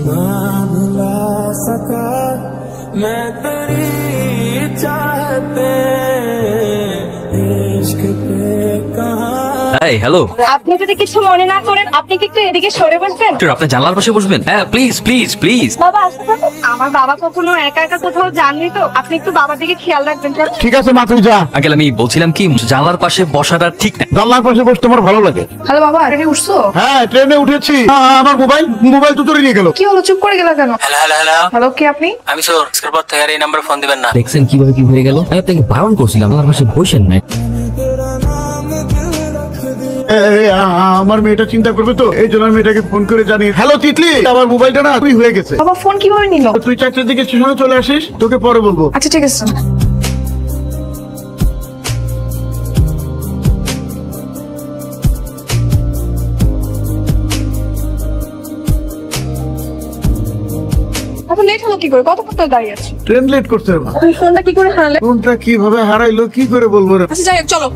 ना भुला सका मैं तेरी चाहते इश्क पे कहा। এই হ্যালো, আপনি যদি কিছু মনে না করেন আপনি কি একটু এদিকে সরে বসবেন? আপনি জানলার পাশে বসবেন। হ্যাঁ প্লিজ প্লিজ প্লিজ। বাবা আসতে পারো? আমার বাবা কখনো একা একা কোথাও যাননি তো, আপনি একটু বাবার দিকে খেয়াল রাখবেন। ঠিক আছে মা, তুই যা। আঙ্কেল আমি বলছিলাম কি, জানলার পাশে বসাটা ঠিক না। জানলার পাশে বসতে আমার ভালো লাগে। হ্যালো বাবা, ট্রেনে উঠছো? হ্যাঁ ট্রেনে উঠেছি। আমার মোবাইল তো চুরি নিয়ে গেল। কি হলো, চুপ করে গেলা কেন? হ্যালো হ্যালো হ্যালো হ্যালো, কে আপনি? আমি স্যার, আজকের পর থেকে আর এই নাম্বারে ফোন দিবেন না। দেখছেন কিভাবে কি হয়ে গেল? আমি আপনাকে বারণ করছিলাম আমার পাশে বসেন না। আমার মেয়েটা চিন্তা করবে তো, এই জন্য মেয়েটাকে ফোন করে জানি। হ্যালো তিতলি, আমার মোবাইলটা না তুই হয়ে গেছে। বাবা ফোন কিভাবে নিল? তুই 4টার দিকে স্টেশনে চলে আসিস, তোকে পরে বলবো। আচ্ছা ঠিক আছে। লেট হলো কি করে? কতক্ষণ ধরে দাঁড়িয়ে আছি? ট্রেন লেট করতে হবে। ফোনটা কি করে হারালে? ফোনটা কিভাবে হারাইলো কি করে বলবো রে। আচ্ছা যাই হোক, চলো।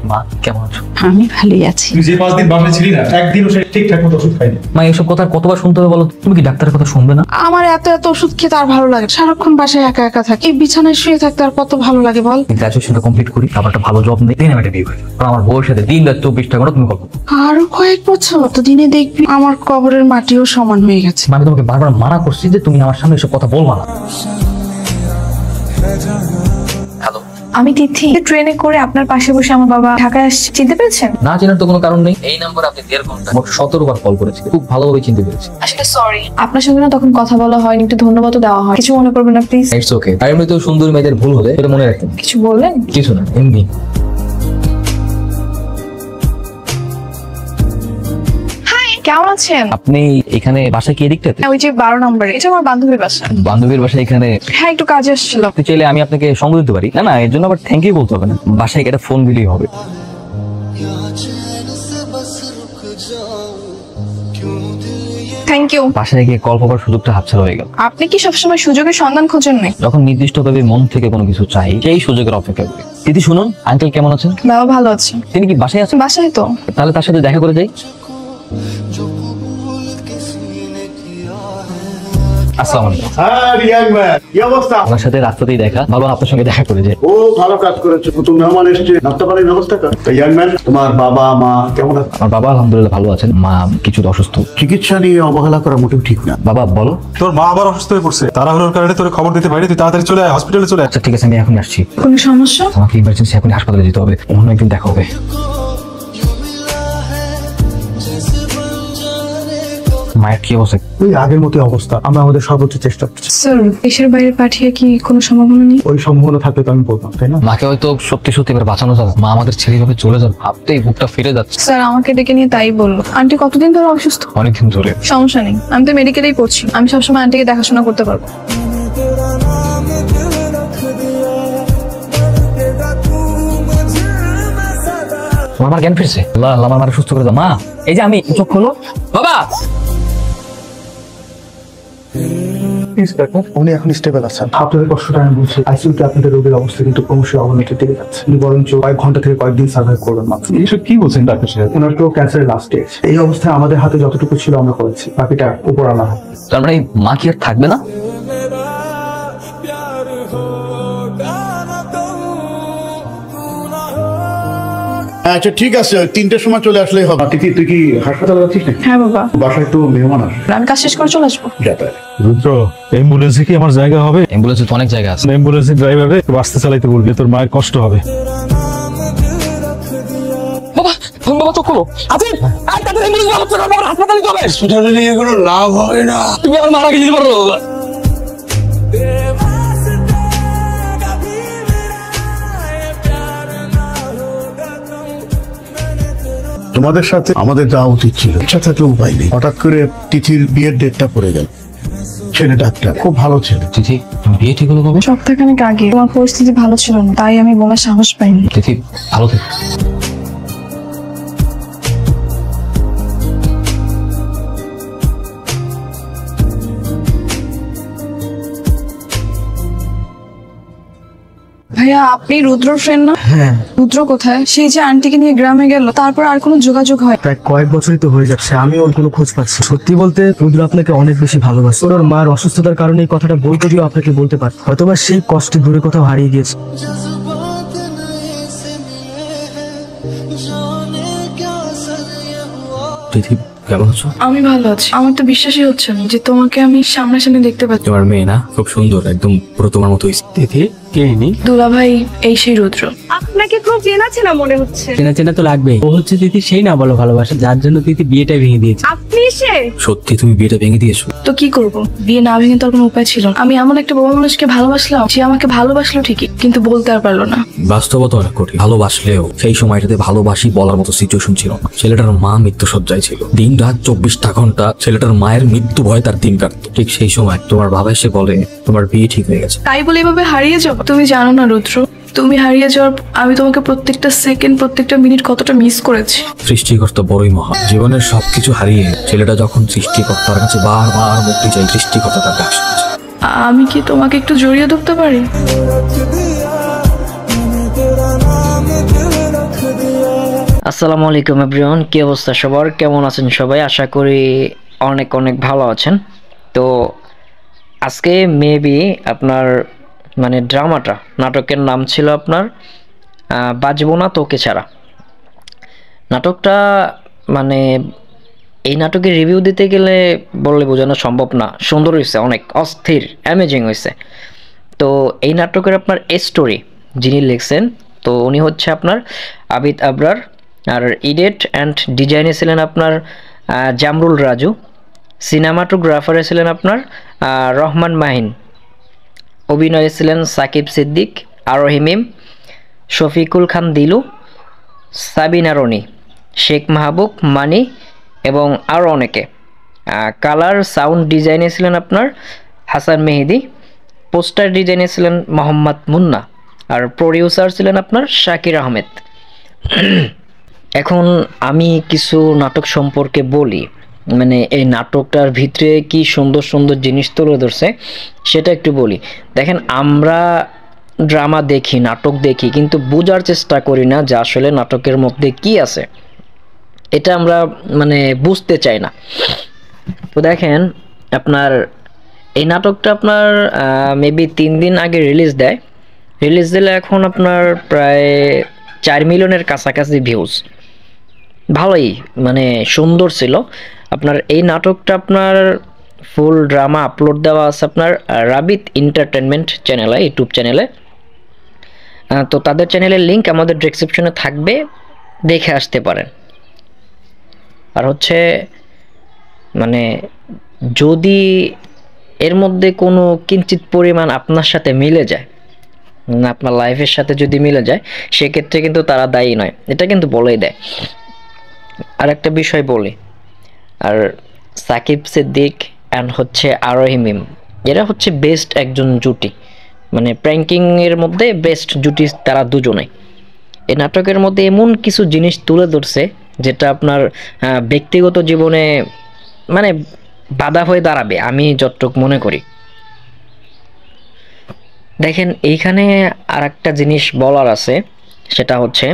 মা কেমন আছো? আমি ভালোই আছি। তুই যে 5 দিন বাসায় ছিলি না, একদিনও সে ঠিকঠাক মতো ওষুধ খাইনি। মা এসব কথা কতবার শুনতে হবে বলো? তুমি কি ডাক্তারের কথা শুনবে না? আমার এত এত ওষুধ খেতে আর ভালো লাগে? সারাক্ষণ বাসায় একা একা থাকি, এই বিছানায় শুয়ে থাকতে আর কত ভালো লাগে বল। গ্রাজুয়েশনটা কমপ্লিট করি, আবার একটা ভালো জব নেই, দেন আমি একটা বিয়ে করি। আমার বউয়ের সাথে দিন রাত 24টা ঘন্টা তুমি গল্প করো। আরো কয়েক বছর তো দিনে দেখবি আমার কবরের মাটিও সমান হয়ে গেছে। আমি তোমাকে বারবার মানা করছি যে তুমি আমার সামনে এসব কথা বলবা না। হ্যালো, আমি তিথি, ট্রেনে করে আপনার পাশে বসে আমার বাবা ঢাকায় আসছে, চিনতে পেরেছেন? না চেনার তো কোনো কারণ নেই। এই নাম্বারে আপনি 1.5 ঘন্টা মোট 17 বার কল করেছি, খুব ভালোভাবে চিনতে পেরেছি। আসলে সরি, আপনার সঙ্গে না তখন কথা বলা হয়নি, একটু ধন্যবাদও দেওয়া হয়, কিছু মনে করবেন না প্লিজ। It's okay. আর এমনিতেও সুন্দরী মেয়েদের ভুল হলে এটা মনে রাখতেন। কিছু বললেন? কিছু না, এমনি। কেমন আছেন? আপনি এখানে বাসা কি এদিকটাতে? ওই যে 12 নম্বরে, এটা আমার বান্ধবীর বাসা। বান্ধবীর বাসা এখানে? হ্যাঁ একটু কাজে আসছিল। আপনি চাইলে আমি আপনাকে সঙ্গ দিতে পারি। না না, এর জন্য আবার থ্যাংক ইউ বলতে হবে না, বাসায় একটা ফোন দিলেই হবে। Thank you. বাসায় গিয়ে কল করার সুযোগটা হাতছাড়া হয়ে গেল। আপনি কি সবসময় সুযোগের সন্ধান খোঁজেন না? যখন নির্দিষ্টভাবে মন থেকে কোনো কিছু চাই, সেই সুযোগের অপেক্ষা করি। দিদি শুনুন, আঙ্কেল কেমন আছেন? বাবা ভালো আছে। তিনি কি বাসায় আছেন? বাসায় তো। তাহলে তার সাথে দেখা করে যাই। আসসালামু আলাইকুম। হ্যাঁ রিয়াং ম্যান, কি অবস্থা? আপনার সাথে রাস্তাতেই দেখা, ভালো আপনার সঙ্গে দেখা করে যাই। ও ভালো কাজ করেছো, নতুন মেহমান এসেছে, নাস্তা পানির ব্যবস্থা কর। ইয়াং ম্যান, তোমার বাবা মা কেমন আছে? আমার বাবা আলহামদুলিল্লাহ ভালো আছেন, মা কিছুটা অসুস্থ। চিকিৎসা নিয়ে অবহেলা করা মোটেও ঠিক না। বাবা বলো। তোর মা আবার অসুস্থ হয়ে পড়ছে, তাড়াহুড়োর কারণে তোর খবর দিতে পারি, তুই তাড়াতাড়ি চলে আয়, হসপিটালে চলে আয়। আচ্ছা ঠিক আছে, আমি এখন আসছি। কোনো সমস্যা? আমাকে ইমার্জেন্সি এখন হাসপাতালে যেতে হবে, অন্য একদিন দেখা হবে। মায়ের কি অবস্থা? ওই আগের মতো অবস্থা, আমরা আমাদের সর্বোচ্চ চেষ্টা করছি। স্যার, দেশের বাইরে পাঠিয়ে কি কোনো সম্ভাবনা নেই? ওই সম্ভাবনা থাকলে তো আমি বলতাম, তাই না? মাকে হয়তো সত্যি সত্যি এবার বাঁচানো যাবে। মা আমাদের ছেড়ে ভাবে চলে যাবে, ভাবতেই বুকটা ফিরে যাচ্ছে। স্যার আমাকে ডেকে নিয়ে তাই বললো। আন্টি কতদিন ধরে অসুস্থ? অনেকদিন ধরে। সমস্যা নেই, আমি তো মেডিকেলেই পড়ছি, আমি সবসময় আন্টিকে দেখাশোনা করতে পারবো। আমার জ্ঞান ফিরছে। আল্লাহ আল্লাহ, আমার সুস্থ করে দাও। মা এই যে আমি, চোখ খোলো। বাবা উনি এখন স্টেবল আছেন, আপনাদের কষ্টটা আমি বুঝছি। আইসিইউতে আপনাদের রোগীর অবস্থা কিন্তু ক্রমশই অবনতির দিকে যাচ্ছে। উনি বরঞ্চ কয়েক ঘন্টা থেকে কয়েকদিন সার্ভাইভ করবেন মাত্র। এইসব কি বলছেন ডাক্তার সাহেব? ওনার তো ক্যান্সারের লাস্ট স্টেজ। এই অবস্থায় আমাদের হাতে যতটুকু ছিল আমরা করেছি, বাকিটা উপরওয়ালা হাতে। তার মানে মা কি আর থাকবে না? আচ্ছা ঠিক আছে, 3টের সময় চলে আসলেই হবে। তিথি, তুই কি হাসপাতালে আছিস না? হ্যাঁ বাবা, বাসায় তো মেহমান আসে। আমি কাজ শেষ করে চলে আসবো। যাতায়াত রুদ্র, অ্যাম্বুলেন্সে কি আমার জায়গা হবে? অ্যাম্বুলেন্সে তো অনেক জায়গা আছে। অ্যাম্বুলেন্সের ড্রাইভারে বাসতে চালাইতে বলবি, তোর মায়ের কষ্ট হবে। বাবা বাবা চোখ খোলো। আচ্ছা তাদের অ্যাম্বুলেন্স হাসপাতালে যাবে। হসপিটালে নিয়ে কোনো লাভ হবে না। তুমি আমার মারা গেছি পারো। তোমাদের সাথে আমাদের যাওয়া উচিত ছিল, ইচ্ছা থাকলে উপায় নেই। হঠাৎ করে তিথির বিয়ের ডেটটা পড়ে গেল। ছেলে ডাক্তার, খুব ভালো ছেলে। তিথি বিয়ে ঠিক হলো কবে? সপ্তাহখানেক আগে। তোমার পরিস্থিতি ভালো ছিল না, তাই আমি বলার সাহস পাইনি। তিথি ভালো থেকো। ভাইয়া আপনি রুদ্রর ফ্রেন্ড না? হ্যাঁ, রুদ্র কোথায়? সেই যে আন্টিকে নিয়ে গ্রামে গেল, তারপর আর কোনো যোগাযোগ হয়? প্রায় কয়েক বছরই তো হয়ে যাচ্ছে, আমি ওর কোনো খোঁজ পাচ্ছি। সত্যি বলতে রুদ্র আপনাকে অনেক বেশি ভালোবাসে। ওর মার অসুস্থতার কারণে এই কথাটা বলতে দিয়েও আপনাকে বলতে পারে, হয়তোবা সেই কষ্টে দূরে কোথাও হারিয়ে গিয়েছে। তিথি কেমন আছো? আমি ভালো আছি। আমার তো বিশ্বাসই হচ্ছে না যে তোমাকে আমি সামনাসামনি দেখতে পাচ্ছি। তোমার মেয়ে না, খুব সুন্দর, একদম পুরো তোমার মতো। তিথি কে ইনি? দুলা ভাই, এই সেই রুদ্র। আপনাকে খুব চেনা চেনা মনে হচ্ছে। চেনা চেনা তো লাগবেই। ও হচ্ছে তিথি সেই না বলো ভালোবাসা, যার জন্য তিথি বিয়েটা ভেঙে দিয়েছে। আপনি সে? সত্যি তুমি বিয়েটা ভেঙে দিয়েছো? তো কি করব, বিয়ে না ভেঙে তো আর কোনো উপায় ছিল না। আমি এমন একটা বড় মানুষকে ভালোবাসলাম, যে আমাকে ভালোবাসলো ঠিকই, কিন্তু বলতে আর পারলো না। বাস্তবতা অনেক কঠিন। ভালোবাসলেও সেই সময়টাতে ভালোবাসি বলার মতো সিচুয়েশন ছিল না। ছেলেটার মা মৃত্যু সজ্জায় ছিল, দিন রাত 24টা ঘন্টা ছেলেটার মায়ের মৃত্যু ভয় তার দিন কাটতো। ঠিক সেই সময় তোমার বাবা এসে বলে তোমার বিয়ে ঠিক হয়ে গেছে। তাই বলে এভাবে হারিয়ে যাও? তুমি জানো না রুদ্র, তুমি হারিয়ে যাওয়ার আমি তোমাকে প্রত্যেকটা সেকেন্ড, প্রত্যেকটা মিনিট কতটা মিস করেছি। সৃষ্টিকর্তা বড়ই মহা। জীবনের সবকিছু হারিয়ে ছেলেটা যখন সৃষ্টিকর্তার কাছে বারবার মুক্তি চাই, সৃষ্টিকর্তা তার ডাক শুনছে। আমি কি তোমাকে একটু জড়িয়ে ধরতে পারি? আসসালামু আলাইকুম এভরিওয়ান, কি অবস্থা সবার? কেমন আছেন সবাই? আশা করি অনেক অনেক ভালো আছেন। তো আজকে মেবি আপনার মানে ড্রামাটা, নাটকের নাম ছিল আপনার বাজবো না তোকে ছাড়া। নাটকটা মানে এই নাটকের রিভিউ দিতে গেলে বললে বোঝানো সম্ভব না। সুন্দর হয়েছে, অনেক অস্থির, অ্যামেজিং হয়েছে। তো এই নাটকের আপনার স্টোরি যিনি লিখছেন, তো উনি হচ্ছে আপনার আবিদ আবরার, আর এডিট অ্যান্ড ডিজাইনে ছিলেন আপনার জামরুল রাজু, সিনেমাটোগ্রাফারে ছিলেন আপনার রহমান মাহিন, অভিনয়ে ছিলেন সাকিব সিদ্দিক, আরোহী মিম, শফিকুল খান দিলু, সাবিনা রনি, শেখ মাহবুব মানি এবং আরও অনেকে। কালার সাউন্ড ডিজাইনে ছিলেন আপনার হাসান মেহেদি, পোস্টার ডিজাইনে ছিলেন মোহাম্মদ মুন্না, আর প্রডিউসার ছিলেন আপনার শাকির আহমেদ। এখন আমি কিছু নাটক সম্পর্কে বলি, মানে এই নাটকটার ভিতরে কি সুন্দর সুন্দর জিনিস তুলে ধরছে সেটা একটু বলি। দেখেন, আমরা ড্রামা দেখি, নাটক দেখি, কিন্তু বোঝার চেষ্টা করি না যে আসলে নাটকের মধ্যে কি আছে, এটা আমরা মানে বুঝতে চাই না। তো দেখেন আপনার এই নাটকটা আপনার মেবি 3 দিন আগে রিলিজ দেয়। রিলিজ দিলে এখন আপনার প্রায় 4 মিলিয়নের কাছাকাছি ভিউজ। ভালোই মানে সুন্দর ছিল। আপনার এই নাটকটা আপনার ফুল ড্রামা আপলোড দেওয়া আছে আপনার রাবিত এন্টারটেনমেন্ট চ্যানেলে, ইউটিউব চ্যানেলে। তো তাদের চ্যানেলের লিঙ্ক আমাদের ডেসক্রিপশনে থাকবে, দেখে আসতে পারেন। আর হচ্ছে মানে যদি এর মধ্যে কোনো কিঞ্চিত পরিমাণ আপনার সাথে মিলে যায়, আপনার লাইফের সাথে যদি মিলে যায়, সেক্ষেত্রে কিন্তু তারা দায়ী নয়, এটা কিন্তু বলেই দেয়। আর একটা বিষয় বলি, আর সাকিব সিদ্দিক অ্যান্ড হচ্ছে আরোহী মিম, এরা হচ্ছে বেস্ট একজন জুটি, মানে প্র্যাঙ্কিংয়ের মধ্যে বেস্ট জুটি তারা দুজনেই। এই নাটকের মধ্যে এমন কিছু জিনিস তুলে ধরছে যেটা আপনার ব্যক্তিগত জীবনে মানে বাধা হয়ে দাঁড়াবে, আমি যতটুকু মনে করি। দেখেন, এইখানে আর একটা জিনিস বলার আছে, সেটা হচ্ছে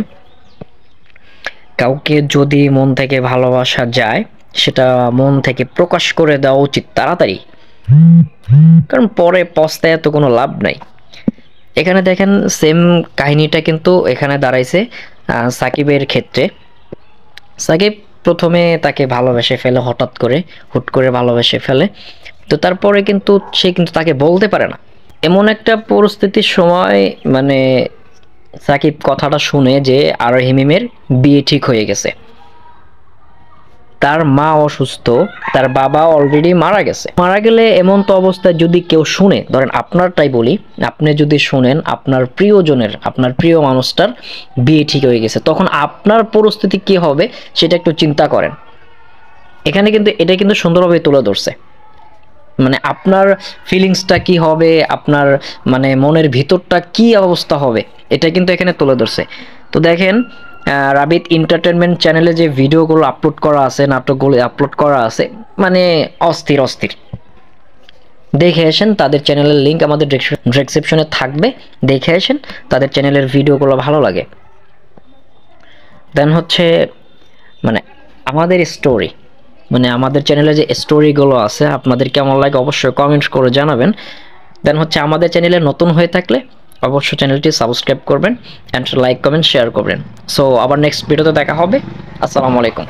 কাউকে যদি মন থেকে ভালোবাসা যায়, সেটা মন থেকে প্রকাশ করে দেওয়া উচিত তাড়াতাড়ি, কারণ পরে পস্তায় তো কোনো লাভ নাই। এখানে দেখেন সেম কাহিনীটা কিন্তু এখানে দাঁড়াইছে সাকিবের ক্ষেত্রে। সাকিব প্রথমে তাকে ভালোবেসে ফেলে, হুট করে ভালোবেসে ফেলে। তো তারপরে কিন্তু সে কিন্তু তাকে বলতে পারে না। এমন একটা পরিস্থিতির সময় মানে সাকিব কথাটা শুনে যে আরোহী মিমের বিয়ে ঠিক হয়ে গেছে, তার মা অসুস্থ, তার বাবা অলরেডি মারা গেছে। মারা গেলে এমন তো অবস্থায় যদি কেউ শুনে, ধরেন আপনারটাই বলি, আপনি যদি শুনেন আপনার প্রিয়জনের, আপনার প্রিয় মানুষটার বিয়ে ঠিক হয়ে গেছে, তখন আপনার পরিস্থিতি কি হবে সেটা একটু চিন্তা করেন। এখানে কিন্তু এটা কিন্তু সুন্দরভাবে তুলে ধরছে, মানে আপনার ফিলিংসটা কি হবে, আপনার মানে মনের ভিতরটা কি অবস্থা হবে, এটা কিন্তু এখানে তুলে ধরছে। তো দেখেন রাবিত এন্টারটেনমেন্ট চ্যানেলে যে ভিডিওগুলো আপলোড করা আছে, নাটকগুলো আপলোড করা আছে, মানে অস্থির অস্থির। দেখে আসেন, তাদের চ্যানেলের লিঙ্ক আমাদের ডেসক্রিপশনে থাকবে, দেখে আসেন, তাদের চ্যানেলের ভিডিওগুলো ভালো লাগে। দেন হচ্ছে মানে আমাদের স্টোরি, মানে আমাদের চ্যানেলে যে স্টোরিগুলো আছে আপনাদের কেমন লাগে অবশ্যই কমেন্ট করে জানাবেন। দেন হচ্ছে আমাদের চ্যানেলে নতুন হয়ে থাকলে অবশ্যই চ্যানেলটি সাবস্ক্রাইব করবেন অ্যান্ড লাইক কমেন্ট শেয়ার করবেন। সো আবার নেক্সট ভিডিওতে দেখা হবে। আসসালামু আলাইকুম।